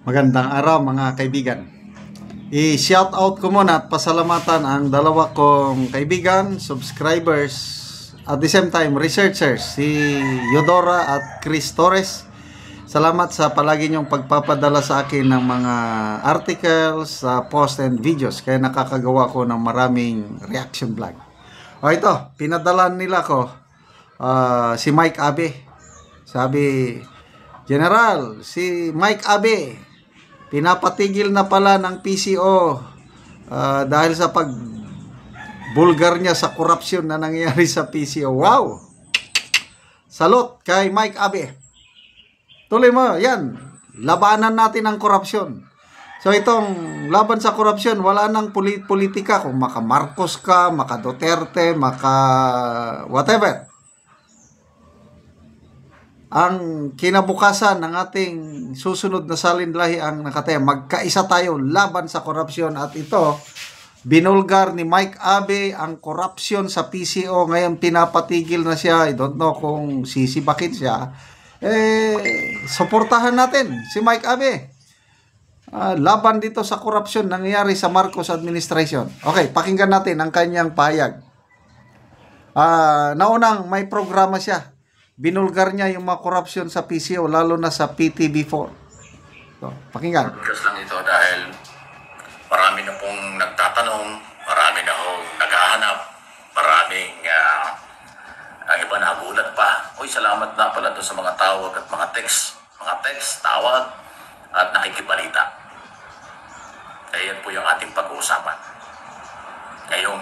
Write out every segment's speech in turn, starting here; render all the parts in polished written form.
Magandang araw mga kaibigan. I-shout out ko muna at pasalamatan ang dalawa kong kaibigan, subscribers, at the same time researchers, si Yodora at Chris Torres. Salamat sa palagi niyong pagpapadala sa akin ng mga articles, post and videos, kaya nakakagawa ko ng maraming reaction vlog. O ito, pinadalan nila ko si Mike Abe. Sabi, General, si Mike Abe pinapatigil na pala ng PCO dahil sa pagbulgar niya sa korupsyon na nangyayari sa PCO. Wow! Salute kay Mike Abe. Tuloy mo, yan. Labanan natin ang korupsyon. So itong laban sa korupsyon, wala nang politika. Kung maka Marcos ka, maka Duterte, maka whatever. Ang kinabukasan ng ating susunod na salinlahi ang nakataya. Magkaisa tayo laban sa korupsyon. At ito, binulgar ni Mike Abe ang korupsyon sa PCO. Ngayon pinapatigil na siya. I don't know kung sisibakin siya. Suportahan natin si Mike Abe. Laban dito sa korupsyon nangyayari sa Marcos administration. Okay, pakinggan natin ang kanyang pahayag. Naunang may programa siya. Binulgar niya yung mga korupsyon sa PCO, lalo na sa PTB4. So, pakinggan. Just lang ito dahil marami na pong nagtatanong, marami na hong naghahanap, maraming ang iba nagulat pa. Uy, salamat na pala doon sa mga tawag at mga text, tawag at nakikibalita. Kaya yan po yung ating pag-uusapan. Ngayong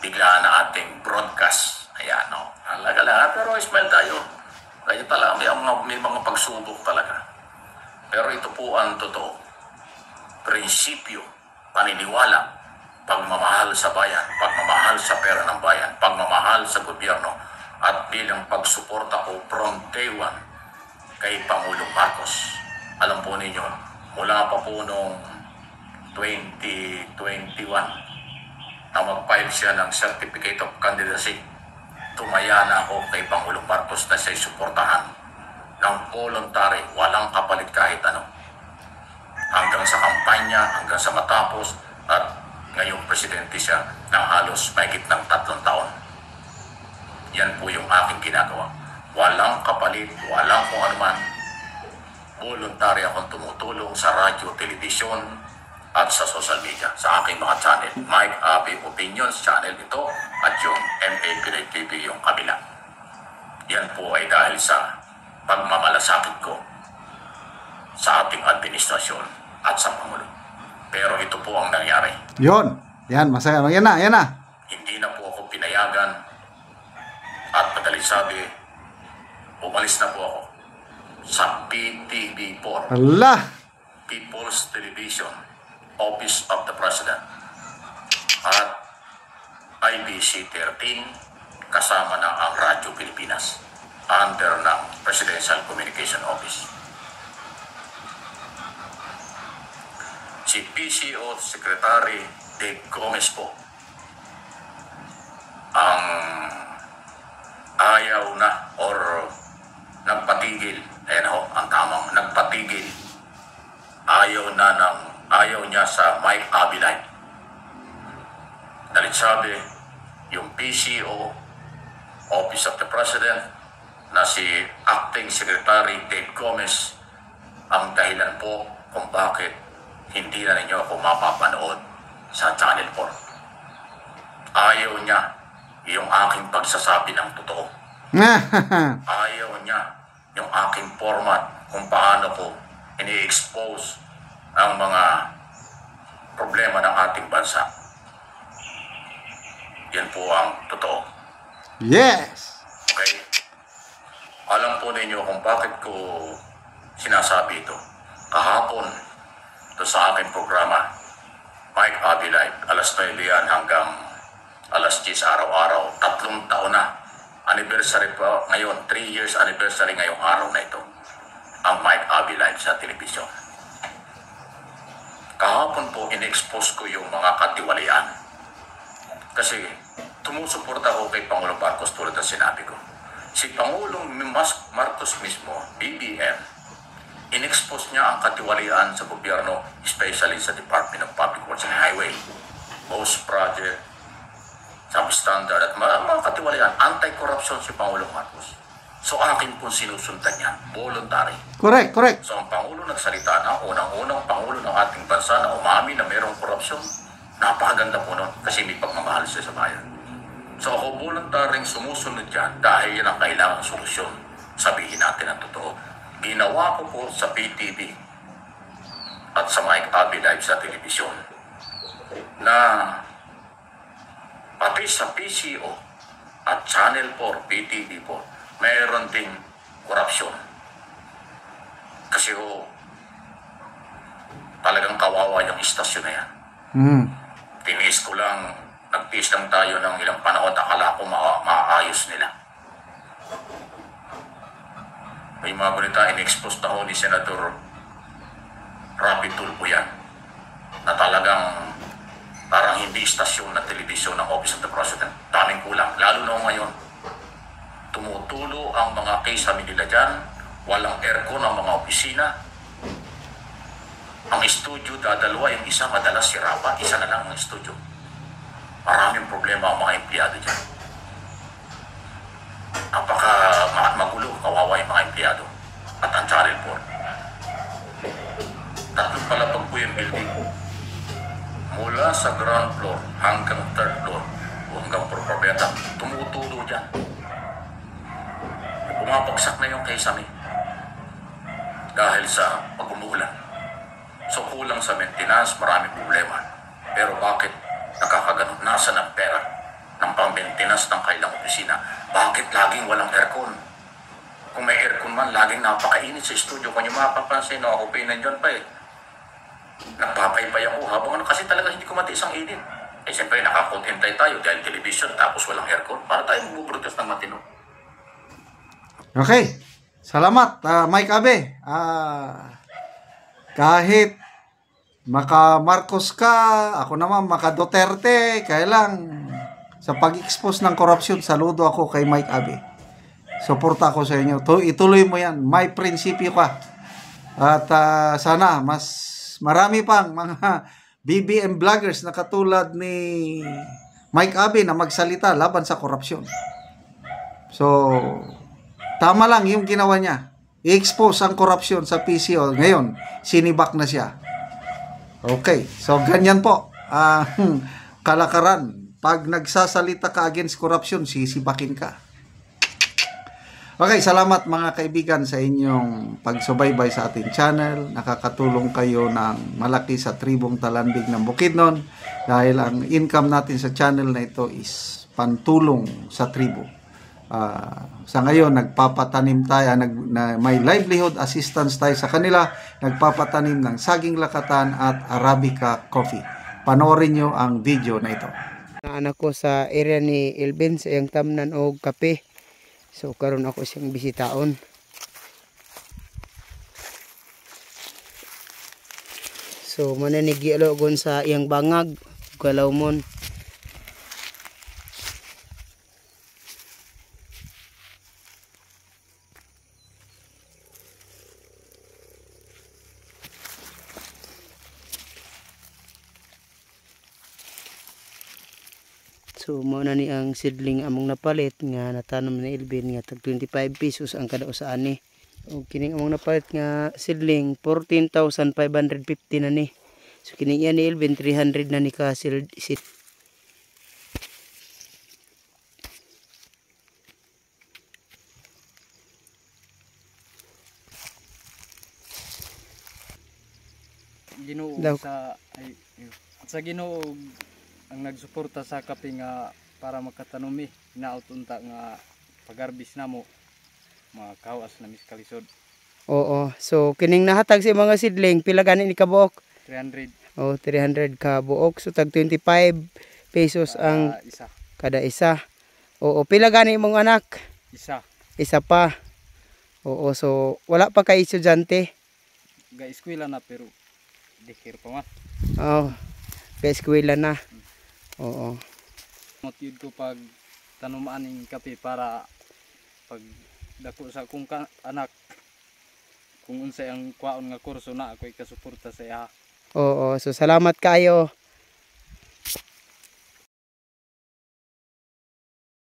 biglaan na ating broadcast. Ayan, no? Halaga lahat, pero smile tayo. Kaya talaga, may mga pagsubok talaga. Pero ito po ang totoo. Prinsipyo, paniniwala, pagmamahal sa bayan, pagmamahal sa pera ng bayan, pagmamahal sa gobyerno, at bilang pagsuporta ko from day one kay Pangulong Marcos. Alam po ninyo, mula pa po noong 2021 na mag-file siya ng Certificate of Candidacy, tumaya na ako kay Pangulong Marcos na siya'y suportahan ng voluntary, walang kapalit kahit ano. Hanggang sa kampanya, hanggang sa matapos, at ngayong presidente siya ng halos mahigit ng 3 taon. Yan po yung aking ginagawa. Walang kapalit, walang kung anuman. Voluntary akong tumutulong sa radyo, telebisyon, at sa social media, sa aking mga channel. Mike Abe Opinions channel ito at yung MA Pinoy TV yung kabila. Yan po ay dahil sa pagmamalasakit ko sa ating administrasyon at sa Pangulo. Pero ito po ang nangyari. Yon. Yan, masaya. Yan na, yan na. Hindi na po ako pinayagan at madaling sabi, umalis na po ako sa PTB4. Allah! People's Television, Office of the President, at IBC 13 kasama na ang Radyo Pilipinas under ng Presidential Communication Office. Si PCO Secretary Dave Gomez po ang ayaw na or nagpatigil, ang tamang nagpatigil, ayaw niya sa Mike Abe Live. Dahil sabi, yung PCO, Office of the President, na si Acting Secretary Dave Gomez, ang dahilan po kung bakit hindi na ninyo ako mapapanood sa Channel 4. Ayaw niya yung aking pagsasabi ng totoo. Ayaw niya yung aking format kung paano ko ini-expose ang mga problema ng ating bansa. Yan po ang totoo. Yes! Okay? Alam po ninyo kung bakit ko sinasabi ito. Kahapon, ito sa aking programa, Mike Abe Live, alas 9 yan hanggang alas 10 araw-araw. 3 taon na. Anniversary po ngayon, 3 years anniversary ngayong araw na ito. Ang Mike Abe Live sa telebisyon. Kahapon po, in-expose ko yung mga katiwalian. Kasi tumusuporta ako kay Pangulong Marcos tulad ng sinabi ko. Si Pangulong Marcos mismo, BBM, in-expose niya ang katiwalian sa gobyerno, especially sa Department of Public Works and Highway, most project, substandard at mga katiwalian. Anti-corruption si Pangulong Marcos. So akin po sinusundan yan, voluntary. Correct, correct. So ang Pangulo nagsalita na, unang-unang Pangulo ng ating bansa na umami na mayroong korupsyon, napakaganda po nun kasi may pagmamahal siya sa bayan. So ako voluntaryong sumusunod dyan dahil yan ang kailangang solusyon. Sabihin natin ang totoo. Ginawa ko po sa PTV at sa Mike Abby Live sa telebisyon na pati sa PCO at Channel 4, PTV po, mayroon ding korupsyon. Kasi talagang kawawa yung istasyon na yan. Tiniis ko lang, nagtiis lang tayo ng ilang panahon, akala ko maayos nila. May mga balita, in-expose na ho ni Senator Rapi Tulfo yan, na talagang parang hindi istasyon na telebisyon ng Office of the President. Daming kulang, lalo na ngayon. Tumutulo ang mga kisame nila dyan, walang aircon ang mga opisina. Ang studio dadalawa, yung isa madalas sirapa, isa na lang ang studio. Maraming problema ang mga empleyado dyan. Magulo, kawawa yung mga empleyado. At ang Channel 4. Tatlong palapag po yung building. Mula sa ground floor hanggang third floor o hanggang propaganda, tumutulo dyan. Pumapagsak na yung kisame dahil sa pag-umulan. So kulang sa maintenance, maraming problema. Pero bakit nakakaganon? Nasa ng pera ng pang-maintenance ng kailang opisina? Bakit laging walang aircon? Kung may aircon man, laging napakainit sa studio. Kung yung mapapansin, no, ako pa nandiyan pa eh. Nagpapaypay ako habang kasi talaga hindi ko matiis ang init. Eh siyempre nakakontentay tayo dahil television tapos walang aircon. Para tayo magbuburutas ng matino. Okay. Salamat, Mike Abe. Kahit maka Marcos ka, ako naman maka Duterte, kaya lang sa pag-expose ng korupsyon, saludo ako kay Mike Abe. Suporta ko sa inyo. Ituloy mo yan. May prinsipyo ka. At sana mas marami pang mga BBM vloggers na katulad ni Mike Abe na magsalita laban sa korupsyon. So, tama lang yung ginawa niya. I-expose ang korupsyon sa PCO. Ngayon, sinibak na siya. Okay. So, ganyan po. Kalakaran. Pag nagsasalita ka against corruption, sisibakin ka. Okay, salamat mga kaibigan sa inyong pagsubaybay sa ating channel. Nakakatulong kayo ng malaki sa tribong Talandig ng Bukidnon dahil ang income natin sa channel na ito is pantulong sa tribo. Sa ngayon, nagpapatanim tayo, may livelihood assistance tayo sa kanila, nagpapatanim ng saging lakatan at Arabica coffee. Panoorin nyo ang video na ito. Anak ko sa area ni Elvin sa iyang tamnan og kape. So karon ako siyang bisitaon. So mananigiyalogon sa iyang bangag, kalawmon. So mo na ni ang seedling among napalit nga natanom ni Elvin nga tag 25 pesos ang kada usa ani. O kining among napalit nga seedling 14,550 na ni. So kining iya ni Elvin 300 na ni ka seed. Ginoo sa Ginoo ang nagsuporta sa kape nga para makatanumi inautunta nga pagarbis namo makawas na miskalisod. Oo. So kining nahatag sa mga seedling pila gani ni ka buok? 300. Oh, 300 ka buok. So tag 25 pesos ang isa. Kada isa. Oo, pila gani imong anak? Isa. Isa pa. Oo, so wala pa kay estudyante. Ga-eskwela na pero dikir pa man. Oh, kay eskwela na. Oo. Motive ko pag tanumaan ng kape para pag dako sa akong anak kung unsay ang kwaon nga kurso na ako ikasuporta sa iya. Oo, so salamat kayo.